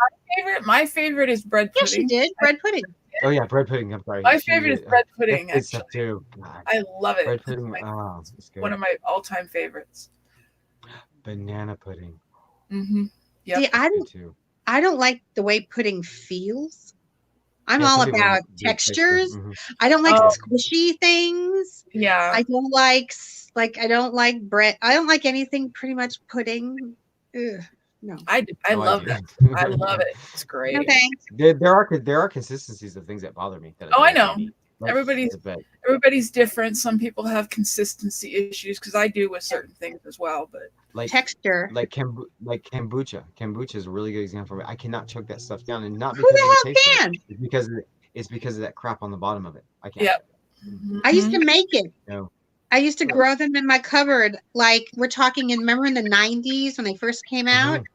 [SPEAKER 1] My favorite is bread pudding.
[SPEAKER 3] Yes, she did. Bread pudding.
[SPEAKER 2] Oh yeah, bread pudding. I'm sorry.
[SPEAKER 1] My favorite is bread pudding.
[SPEAKER 2] It's good too. God.
[SPEAKER 1] I love it.
[SPEAKER 2] Bread pudding. It's good.
[SPEAKER 1] One of my all-time favorites.
[SPEAKER 2] Banana pudding.
[SPEAKER 1] Yep.
[SPEAKER 3] See, I don't like the way pudding feels. I'm all about textures. I don't like squishy things.
[SPEAKER 1] Yeah.
[SPEAKER 3] I don't like bread. I don't like anything pretty much pudding. Ugh, no.
[SPEAKER 1] I love it. I love it. It's great.
[SPEAKER 3] No thanks.
[SPEAKER 2] There are consistencies of things that bother me.
[SPEAKER 1] I know.
[SPEAKER 2] Like,
[SPEAKER 1] everybody's different. Some people have consistency issues, because I do with certain things as well. But
[SPEAKER 2] like
[SPEAKER 3] texture,
[SPEAKER 2] like kombucha. Kombucha is a really good example. I cannot choke that stuff down, and not
[SPEAKER 3] who
[SPEAKER 2] because
[SPEAKER 3] the
[SPEAKER 2] of
[SPEAKER 3] hell
[SPEAKER 2] the taste.
[SPEAKER 3] can?
[SPEAKER 2] It's because of that crap on the bottom of it. I can't.
[SPEAKER 1] Yep.
[SPEAKER 3] I used to make it.
[SPEAKER 2] No.
[SPEAKER 3] I used to grow them in my cupboard. Like we're talking remember in the 90s when they first came out?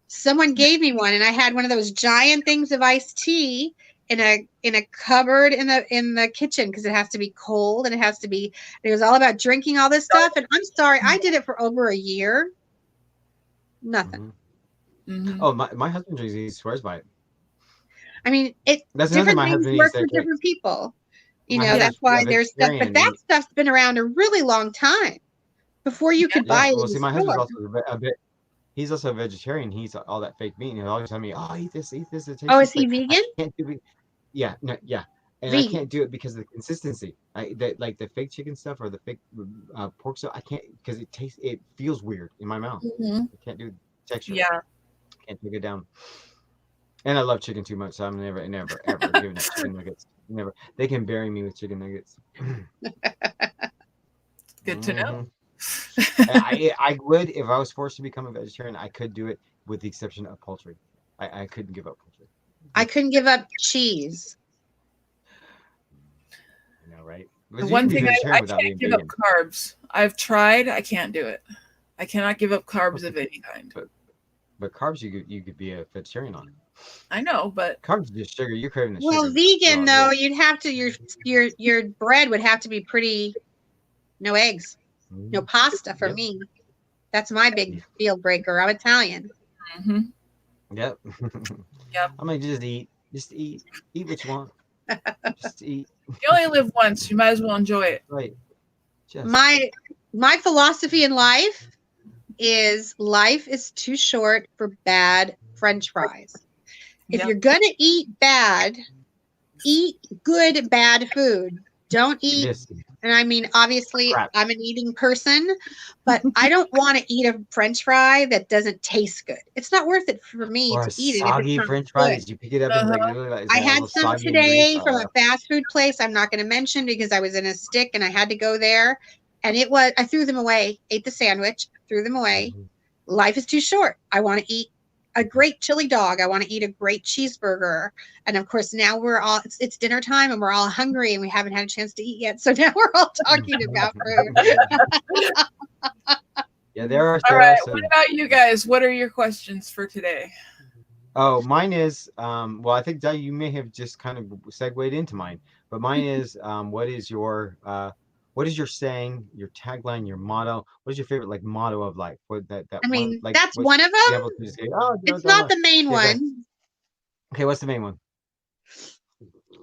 [SPEAKER 3] Someone gave me one, and I had one of those giant things of iced tea, in a cupboard in the kitchen because it has to be cold and it was all about drinking all this stuff. And I'm sorry, I did it for over a year. Nothing.
[SPEAKER 2] Oh, my husband drinks. He swears by it.
[SPEAKER 3] I mean,
[SPEAKER 2] That's another thing
[SPEAKER 3] different
[SPEAKER 2] my
[SPEAKER 3] things
[SPEAKER 2] husband
[SPEAKER 3] work
[SPEAKER 2] used to
[SPEAKER 3] for
[SPEAKER 2] say.
[SPEAKER 3] different people.
[SPEAKER 2] My
[SPEAKER 3] That's
[SPEAKER 2] husband's
[SPEAKER 3] why
[SPEAKER 2] a
[SPEAKER 3] there's stuff, but
[SPEAKER 2] vegetarian,
[SPEAKER 3] that stuff's been around a really long time before you could buy
[SPEAKER 2] yeah.
[SPEAKER 3] it
[SPEAKER 2] Well,
[SPEAKER 3] in the
[SPEAKER 2] see, my husband's
[SPEAKER 3] store.
[SPEAKER 2] also a bit. He's also a vegetarian. He eats all that fake meat, and he'll always tell me, "Oh, eat this, eat this. It
[SPEAKER 3] Oh,
[SPEAKER 2] tastes
[SPEAKER 3] is
[SPEAKER 2] just
[SPEAKER 3] he
[SPEAKER 2] like." I
[SPEAKER 3] vegan?
[SPEAKER 2] can't do it. Yeah, no, yeah, and I
[SPEAKER 3] Vegan.
[SPEAKER 2] can't do it because of the consistency. Like the fake chicken stuff or the fake pork stuff. I can't because it feels weird in my mouth.
[SPEAKER 1] Mm-hmm.
[SPEAKER 2] I can't do the texture.
[SPEAKER 1] Yeah.
[SPEAKER 2] Can't take it down. And I love chicken too much, so I'm never, ever giving up chicken nuggets. Never. They can bury me with chicken nuggets.
[SPEAKER 1] Good to know.
[SPEAKER 2] I would, if I was forced to become a vegetarian, I could do it with the exception of poultry. I couldn't give up poultry.
[SPEAKER 3] I couldn't give up cheese.
[SPEAKER 2] I know, right?
[SPEAKER 1] The
[SPEAKER 2] But you
[SPEAKER 1] one
[SPEAKER 2] can be
[SPEAKER 1] thing
[SPEAKER 2] vegetarian
[SPEAKER 1] I
[SPEAKER 2] without
[SPEAKER 1] can't
[SPEAKER 2] being
[SPEAKER 1] give up
[SPEAKER 2] vegan.
[SPEAKER 1] carbs. I've tried. I can't do it. I cannot give up carbs of any kind.
[SPEAKER 2] But carbs, you could be a vegetarian on.
[SPEAKER 1] I know, but
[SPEAKER 2] Carbs is just sugar. You're craving the
[SPEAKER 3] Well,
[SPEAKER 2] sugar.
[SPEAKER 3] vegan
[SPEAKER 2] That's all
[SPEAKER 3] though,
[SPEAKER 2] it is.
[SPEAKER 3] you'd have to your bread would have to be pretty no eggs, no pasta for
[SPEAKER 2] Yep.
[SPEAKER 3] me. That's my big deal breaker. I'm Italian.
[SPEAKER 2] Yep.
[SPEAKER 1] Yep.
[SPEAKER 2] I'm like, just eat what you want. Just eat.
[SPEAKER 1] You only live once. You might as well enjoy it.
[SPEAKER 2] Right. Just
[SPEAKER 3] My philosophy in life is too short for bad French fries. If you're gonna eat bad, eat good bad food. Don't eat.
[SPEAKER 2] just
[SPEAKER 3] And I mean, obviously,
[SPEAKER 2] crap.
[SPEAKER 3] I'm an eating person, but I don't want to eat a French fry that doesn't taste good. It's not worth it for me
[SPEAKER 2] Or
[SPEAKER 3] to
[SPEAKER 2] a
[SPEAKER 3] eat it if it's
[SPEAKER 2] soggy
[SPEAKER 3] not
[SPEAKER 2] French
[SPEAKER 3] good.
[SPEAKER 2] fries. You pick it up and like literally like
[SPEAKER 3] I
[SPEAKER 2] a
[SPEAKER 3] had
[SPEAKER 2] little
[SPEAKER 3] some
[SPEAKER 2] soggy in the grease.
[SPEAKER 3] today from a fast food place I'm not going to mention because I was in a stick and I had to go there. And I threw them away, ate the sandwich, threw them away. Life is too short. I want to eat a great chili dog. I want to eat a great cheeseburger. And of course, now it's dinner time and we're all hungry and we haven't had a chance to eat yet. So now we're all talking about food.
[SPEAKER 2] Yeah, there are.
[SPEAKER 1] All right. What about you guys? What are your questions for today?
[SPEAKER 2] Oh, mine is well, I think Di, you may have just kind of segued into mine, but mine is what is your saying, your tagline, your motto? What is your favorite like motto of life? What that
[SPEAKER 3] I
[SPEAKER 2] one
[SPEAKER 3] mean,
[SPEAKER 2] like
[SPEAKER 3] that's
[SPEAKER 2] what's
[SPEAKER 3] one of
[SPEAKER 2] the
[SPEAKER 3] them.
[SPEAKER 2] example to just go, oh,
[SPEAKER 3] It's not the main
[SPEAKER 2] okay, go ahead.
[SPEAKER 3] one.
[SPEAKER 2] Okay, what's the main one?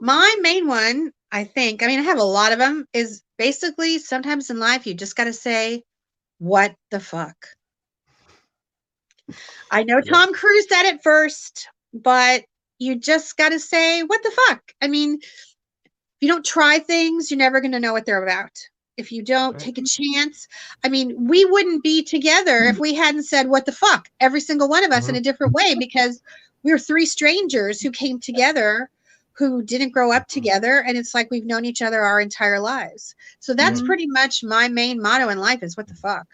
[SPEAKER 3] My main one, I think, I mean, I have a lot of them, is basically sometimes in life you just got to say, what the fuck? I know Tom Cruise said it first, but you just got to say, what the fuck? I mean, if you don't try things, you're never going to know what they're about. If you don't take a chance, I mean, we wouldn't be together if we hadn't said, what the fuck? Every single one of us in a different way, because we're three strangers who came together who didn't grow up together. And it's like we've known each other our entire lives. So that's pretty much my main motto in life is what the fuck?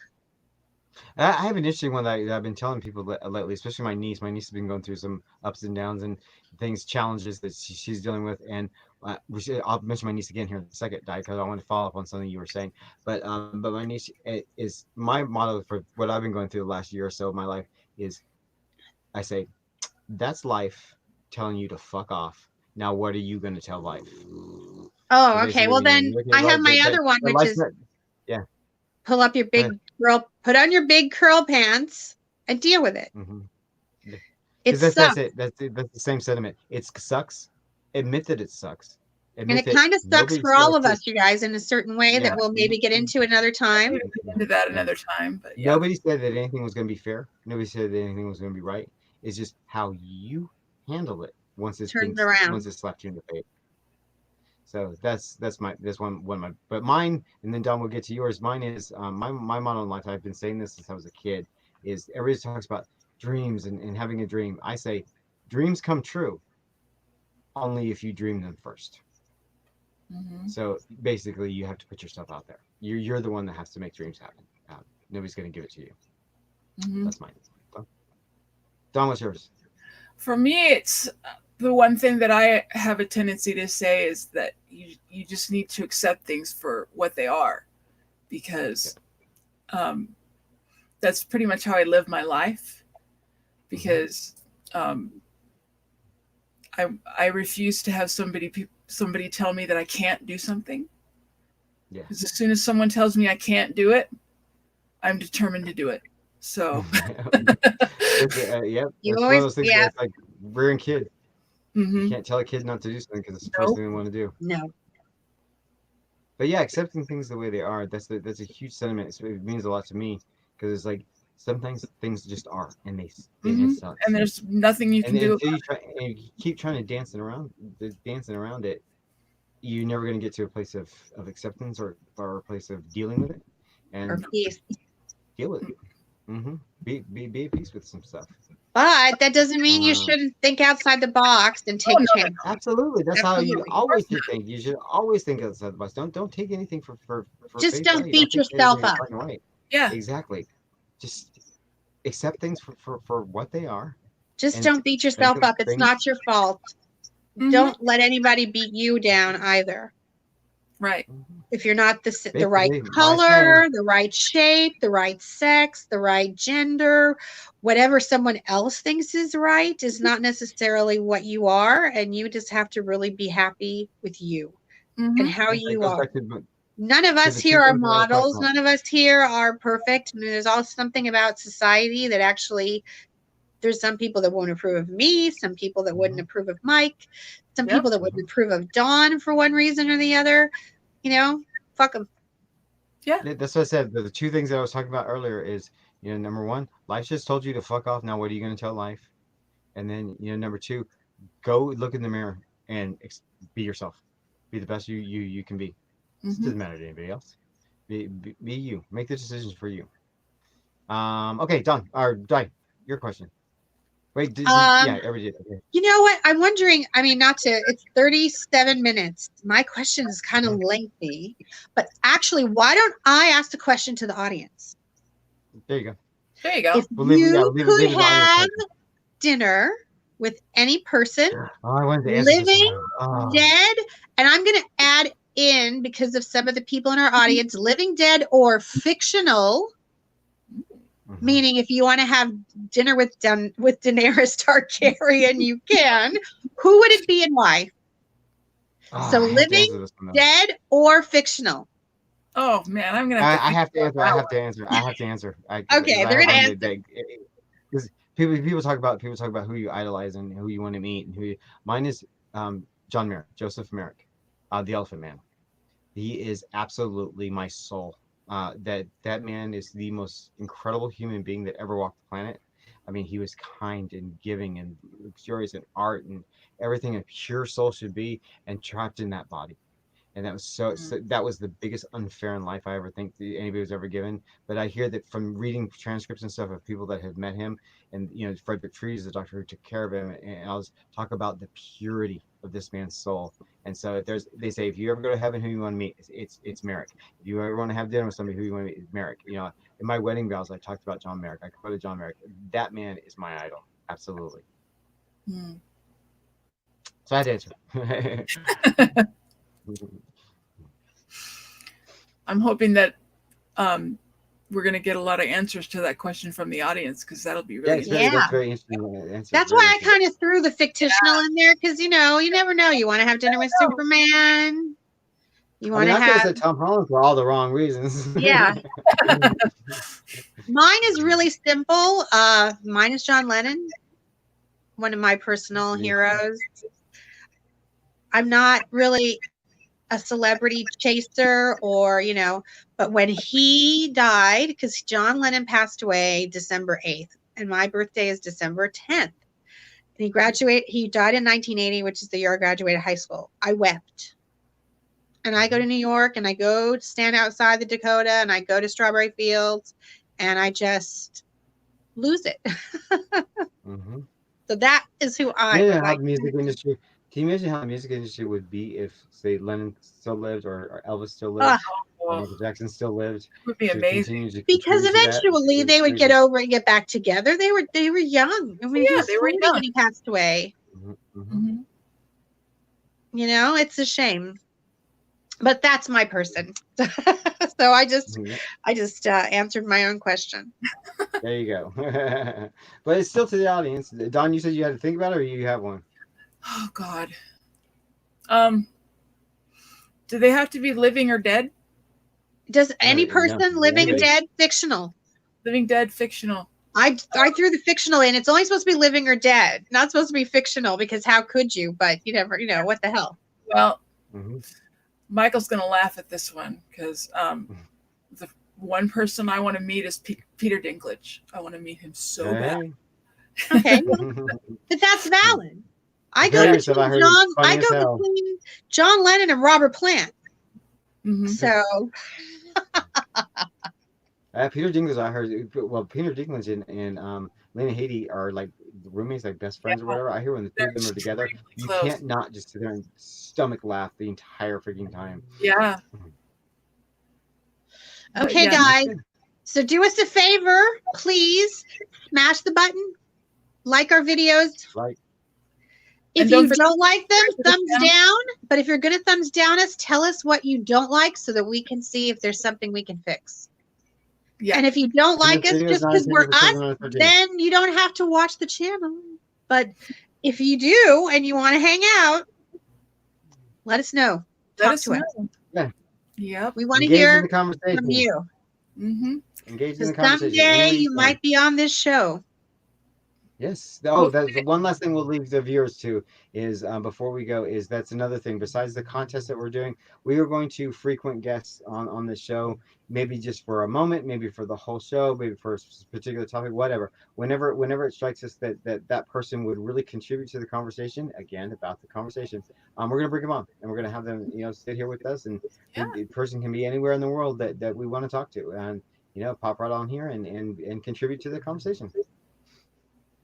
[SPEAKER 2] I have an interesting one that I've been telling people lately, especially my niece. My niece has been going through some ups and downs and things, challenges that she's dealing with. And I'll mention my niece again here in a second, Di, because I want to follow up on something you were saying. But my niece is my motto for what I've been going through the last year or so of my life is, I say, that's life telling you to fuck off. Now, what are you going to tell life?
[SPEAKER 3] Oh,
[SPEAKER 2] So
[SPEAKER 3] okay. Well, then I have my other one, which is pull up your big girl, put on your big curl pants and deal with it. It sucks.
[SPEAKER 2] That's it. That's the same sentiment. It sucks. Admit that it sucks.
[SPEAKER 3] And it kind of sucks for all of us, you guys, in a certain way that we'll maybe get into another time.
[SPEAKER 1] We'll get into that another time. But yeah.
[SPEAKER 2] Nobody said that anything was going to be fair. Nobody said that anything was going to be right. It's just how you handle it once it's
[SPEAKER 3] around.
[SPEAKER 2] Once it's slapped you in the face. So that's one of my. But mine, and then Don, we'll get to yours. Mine is my motto in life. I've been saying this since I was a kid. Is everybody talks about dreams and having a dream. I say, dreams come true only if you dream them first. So basically, you have to put yourself out there. You're the one that has to make dreams happen. Nobody's going to give it to you. That's mine. Don, what's yours?
[SPEAKER 1] For me, it's the one thing that I have a tendency to say is that you just need to accept things for what they are, because that's pretty much how I live my life. Because I refuse to have somebody tell me that I can't do something.
[SPEAKER 2] Yeah.
[SPEAKER 1] Because as soon as someone tells me I can't do it, I'm determined to do it. So,
[SPEAKER 2] Yep,
[SPEAKER 3] You
[SPEAKER 2] that's one of
[SPEAKER 3] always,
[SPEAKER 2] those things where
[SPEAKER 3] yeah,
[SPEAKER 2] it's like rearing kids. You
[SPEAKER 1] mm-hmm.
[SPEAKER 2] can't tell a kid not to do something because it's the first
[SPEAKER 1] Nope.
[SPEAKER 2] thing they want to do.
[SPEAKER 3] no.
[SPEAKER 2] But yeah, accepting things the way they are, that's a huge sentiment. It means a lot to me because it's like sometimes things just are, and it
[SPEAKER 1] Mm-hmm. And
[SPEAKER 2] sucks.
[SPEAKER 1] there's nothing you
[SPEAKER 2] And
[SPEAKER 1] can do
[SPEAKER 2] until
[SPEAKER 1] about
[SPEAKER 2] you try and you keep trying to dancing around it, you're never going to get to a place of acceptance or a place of dealing with it
[SPEAKER 3] Or
[SPEAKER 2] and
[SPEAKER 3] peace.
[SPEAKER 2] deal with it. Mm-hmm. Be at peace with some stuff.
[SPEAKER 3] But that doesn't mean you
[SPEAKER 2] Uh,
[SPEAKER 3] shouldn't think outside the box and
[SPEAKER 1] Oh
[SPEAKER 3] take
[SPEAKER 1] no,
[SPEAKER 3] chances.
[SPEAKER 2] Absolutely, that's how you
[SPEAKER 3] Absolutely.
[SPEAKER 2] always should think. You should always think outside the box. Don't take anything for
[SPEAKER 3] Just
[SPEAKER 2] face
[SPEAKER 3] don't
[SPEAKER 2] value. Don't
[SPEAKER 3] beat
[SPEAKER 2] take
[SPEAKER 3] yourself
[SPEAKER 2] anything as
[SPEAKER 3] up.
[SPEAKER 2] black and white.
[SPEAKER 1] yeah.
[SPEAKER 2] Exactly. Just accept things for what they are
[SPEAKER 3] Just
[SPEAKER 2] and
[SPEAKER 3] don't beat
[SPEAKER 2] think
[SPEAKER 3] yourself
[SPEAKER 2] of
[SPEAKER 3] up. It's
[SPEAKER 2] things.
[SPEAKER 3] not your fault.
[SPEAKER 1] Mm-hmm.
[SPEAKER 3] Don't let anybody beat you down either.
[SPEAKER 1] Right.
[SPEAKER 2] Mhm.
[SPEAKER 3] If you're not the right
[SPEAKER 2] Basically, my saying,
[SPEAKER 3] color, the right shape, the right sex, the right gender, whatever someone else thinks is right is not necessarily what you are. And you just have to really be happy with you and
[SPEAKER 1] Mm-hmm.
[SPEAKER 3] how
[SPEAKER 2] that
[SPEAKER 3] you
[SPEAKER 2] goes
[SPEAKER 3] are.
[SPEAKER 2] back
[SPEAKER 3] None of
[SPEAKER 2] to
[SPEAKER 3] us
[SPEAKER 2] the two
[SPEAKER 3] here are
[SPEAKER 2] things that I was talking
[SPEAKER 3] models.
[SPEAKER 2] about.
[SPEAKER 3] None of us here are perfect. And there's also something about society that actually there's some people that won't approve of me, some people that wouldn't
[SPEAKER 2] Mhm,
[SPEAKER 3] approve of Mike, some
[SPEAKER 1] Yep.
[SPEAKER 3] people that wouldn't
[SPEAKER 2] mhm.
[SPEAKER 3] approve of Dawn for one reason or the other. You know, fuck them.
[SPEAKER 1] Yeah.
[SPEAKER 2] That's what I said. The two things that I was talking about earlier is, number one, life just told you to fuck off. Now, what are you going to tell life? And then, number two, go look in the mirror and be yourself. Be the best you can be. This
[SPEAKER 1] Mm-hmm.
[SPEAKER 2] doesn't matter to anybody else. Be you. Make the decisions for you. Okay, done. Or die. Your question. Wait,
[SPEAKER 3] Um,
[SPEAKER 2] yeah, everybody did. Okay.
[SPEAKER 3] you know what? I'm wondering, I mean, not to, it's 37 minutes. My question is kind of
[SPEAKER 2] Mhm.
[SPEAKER 3] lengthy, but actually, why don't I ask the question to the audience?
[SPEAKER 2] There you go.
[SPEAKER 1] There you
[SPEAKER 3] If
[SPEAKER 1] go.
[SPEAKER 3] you could
[SPEAKER 2] Leave it to the audience
[SPEAKER 3] have
[SPEAKER 2] question.
[SPEAKER 3] dinner with any person,
[SPEAKER 2] Oh, I wanted to answer this
[SPEAKER 3] living,
[SPEAKER 2] one. Oh.
[SPEAKER 3] dead, and I'm going to add in because of some of the people in our audience, living, dead, or fictional.
[SPEAKER 2] Hmm.
[SPEAKER 3] Meaning, if you want to have dinner with Daenerys Targaryen, you can. Who would it be and why?
[SPEAKER 2] Oh,
[SPEAKER 3] So,
[SPEAKER 2] I have to
[SPEAKER 3] living,
[SPEAKER 2] answer this one though.
[SPEAKER 3] dead, or fictional?
[SPEAKER 1] Oh man, I'm gonna have to
[SPEAKER 2] I
[SPEAKER 1] think
[SPEAKER 2] have to
[SPEAKER 1] about
[SPEAKER 2] answer. I
[SPEAKER 1] that
[SPEAKER 2] have
[SPEAKER 1] one.
[SPEAKER 2] to answer. I have to answer. Because
[SPEAKER 3] Okay,
[SPEAKER 2] I
[SPEAKER 3] they're
[SPEAKER 2] have
[SPEAKER 3] gonna
[SPEAKER 2] one
[SPEAKER 3] answer.
[SPEAKER 2] because people talk about who you idolize and who you want to meet and mine is John Merrick, Joseph Merrick, the Elephant Man. He is absolutely my soul. That man is the most incredible human being that ever walked the planet. I mean, he was kind and giving and luxurious in art and everything a pure soul should be, and trapped in that body. And that was that was the biggest unfair in life I ever think that anybody was ever given. But I hear that from reading transcripts and stuff of people that have met him, and Frederick Trees, the doctor who took care of him, and I was talk about the purity of this man's soul. And so if they say if you ever go to heaven, who you want to meet, it's Merrick. If you ever want to have dinner with somebody, who you want to meet, it's Merrick. In my wedding vows, I talked about John Merrick. I quoted John Merrick. That man is my idol, absolutely.
[SPEAKER 1] Hmm.
[SPEAKER 2] So I had to answer.
[SPEAKER 1] I'm hoping that um, we're gonna get a lot of answers to that question from the audience because that'll be
[SPEAKER 2] Yeah,
[SPEAKER 1] really interesting.
[SPEAKER 3] Yeah,
[SPEAKER 2] that's very interesting answer.
[SPEAKER 3] that's
[SPEAKER 2] Very
[SPEAKER 3] why I
[SPEAKER 2] interesting.
[SPEAKER 3] kind of threw the fictional in there because you never know. You want to have dinner with Superman. You
[SPEAKER 2] I
[SPEAKER 3] want
[SPEAKER 2] mean,
[SPEAKER 3] to
[SPEAKER 2] I could have
[SPEAKER 3] have,
[SPEAKER 2] said Tom Holland for all the wrong reasons.
[SPEAKER 3] yeah. Mine is really simple. Mine is John Lennon, one of my personal heroes. I'm not really a celebrity chaser but when he died, because John Lennon passed away December 8th, and my birthday is December 10th. And he died in 1980, which is the year I graduated high school. I wept. And I go to New York and I go stand outside the Dakota and I go to Strawberry Fields and I just lose it.
[SPEAKER 2] Hmm.
[SPEAKER 3] So that is who I would
[SPEAKER 2] Imagine how
[SPEAKER 3] like.
[SPEAKER 2] the music industry. Can you imagine how the music industry would be if, say, Lennon still lived or Elvis still
[SPEAKER 3] Uh,
[SPEAKER 2] lived or
[SPEAKER 1] Oh,
[SPEAKER 2] Michael Jackson still lived
[SPEAKER 1] it would be
[SPEAKER 2] to
[SPEAKER 1] amazing.
[SPEAKER 3] because
[SPEAKER 2] contribute to that?
[SPEAKER 3] eventually they
[SPEAKER 2] It's
[SPEAKER 3] would get
[SPEAKER 2] crazy.
[SPEAKER 3] over and get back together. They were young. I mean, he
[SPEAKER 1] Yeah,
[SPEAKER 3] was
[SPEAKER 1] they were
[SPEAKER 3] 40
[SPEAKER 1] young.
[SPEAKER 3] when he passed away.
[SPEAKER 2] Hmm. Hmm.
[SPEAKER 1] Hmm.
[SPEAKER 3] It's a shame. But that's my person. So
[SPEAKER 2] Yep,
[SPEAKER 3] I just answered my own question.
[SPEAKER 2] there you go. But it's still to the audience. Don, you said you had to think about it, or you have one?
[SPEAKER 1] Oh God. Um, do they have to be living or dead?
[SPEAKER 3] Does any
[SPEAKER 2] No,
[SPEAKER 3] person living,
[SPEAKER 2] anybody.
[SPEAKER 3] dead, fictional?
[SPEAKER 1] Living, dead, fictional.
[SPEAKER 3] I threw the fictional in. It's only supposed to be living or dead, not supposed to be fictional, because how could you? But you never, what the hell?
[SPEAKER 1] Well,
[SPEAKER 2] Mm-hmm.
[SPEAKER 1] Michael's gonna laugh at this one because the one person I want to meet is Peter Dinklage. I want to meet him so bad.
[SPEAKER 2] Hey.
[SPEAKER 3] Okay, but that's valid. I go
[SPEAKER 2] Prepare
[SPEAKER 3] between
[SPEAKER 2] yourself. I heard
[SPEAKER 3] John.
[SPEAKER 2] it's funny
[SPEAKER 3] I
[SPEAKER 2] as
[SPEAKER 3] go
[SPEAKER 2] hell.
[SPEAKER 3] between John Lennon and Robert Plant.
[SPEAKER 1] Mhm.
[SPEAKER 3] So
[SPEAKER 2] Peter Dinklage, I heard. Well, Peter Dinklage and Lena Headey are like roommates, like best friends or
[SPEAKER 1] Yeah,
[SPEAKER 2] whatever. I hear when the two
[SPEAKER 1] they're
[SPEAKER 2] of them are together,
[SPEAKER 1] extremely
[SPEAKER 2] you
[SPEAKER 1] close.
[SPEAKER 2] can't not just sit there and stomach laugh the entire freaking time.
[SPEAKER 1] Yeah.
[SPEAKER 3] okay,
[SPEAKER 1] yeah.
[SPEAKER 3] guys. So do us a favor, please. Smash the button. Like our videos.
[SPEAKER 2] Like,
[SPEAKER 3] If
[SPEAKER 1] And don't
[SPEAKER 3] you
[SPEAKER 1] forget
[SPEAKER 3] don't like them,
[SPEAKER 1] to
[SPEAKER 3] thumbs
[SPEAKER 1] down.
[SPEAKER 3] down. But if you're going to thumbs down us, tell us what you don't like so that we can see if there's something we can fix.
[SPEAKER 1] Yeah.
[SPEAKER 3] And if you don't like us just because we're us, then you don't have to watch the channel. But if you do and you want to hang out, let us know. Talk to us.
[SPEAKER 2] Yeah.
[SPEAKER 1] Yep.
[SPEAKER 3] We want to
[SPEAKER 2] Engage in
[SPEAKER 3] hear
[SPEAKER 2] the conversation.
[SPEAKER 3] from you.
[SPEAKER 1] Mm-hmm.
[SPEAKER 2] Engage in the
[SPEAKER 3] Because
[SPEAKER 2] conversation.
[SPEAKER 3] someday you might be on this show.
[SPEAKER 2] Yes. Oh, that's the one last thing we'll leave the viewers to is before we go is that's another thing. Besides the contest that we're doing, we are going to frequent guests on the show, maybe just for a moment, maybe for the whole show, maybe for a particular topic, whatever. Whenever it strikes us that person would really contribute to the conversation, again about the conversation, we're gonna bring them on and we're gonna have them sit here with us, and the person can be anywhere in the world that we want to talk to, and pop right on here and contribute to the conversation.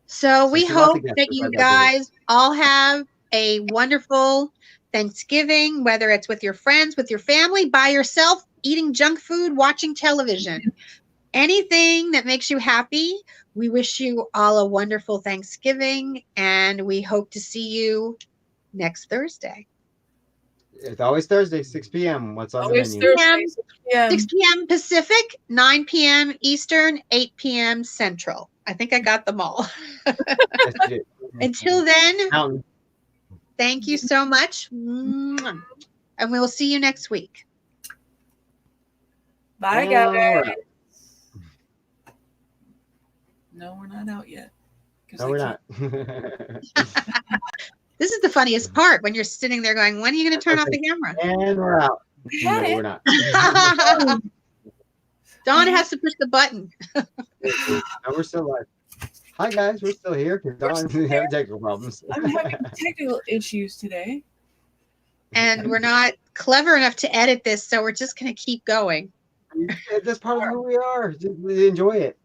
[SPEAKER 3] So we hope that you guys all have a wonderful Thanksgiving, whether it's with your friends, with your family, by yourself, eating junk food, watching television. Anything that makes you happy. We wish you all a wonderful Thanksgiving, and we hope to see you next Thursday.
[SPEAKER 2] It's always Thursday, 6 p.m. What's on
[SPEAKER 1] Always
[SPEAKER 2] the menu?
[SPEAKER 1] Thursday, 6 p.m.
[SPEAKER 3] 6 p.m. Pacific, 9 p.m. Eastern, 8 p.m. Central. I think I got them all. Until then, thank you so much. And we will see you next week.
[SPEAKER 1] Bye, guys. No, we're not out yet.
[SPEAKER 2] No, we're not.
[SPEAKER 3] This is the funniest part when you're sitting there going, when are you going to turn off the camera?
[SPEAKER 2] And we're out. No, we're not.
[SPEAKER 3] Dawn has to push the button.
[SPEAKER 2] No, we're still live. Hi, guys. We're still here because Dawn having technical problems.
[SPEAKER 1] I'm having technical issues today.
[SPEAKER 3] And we're not clever enough to edit this, so we're just going to keep going.
[SPEAKER 2] That's part of who we are. Just enjoy it.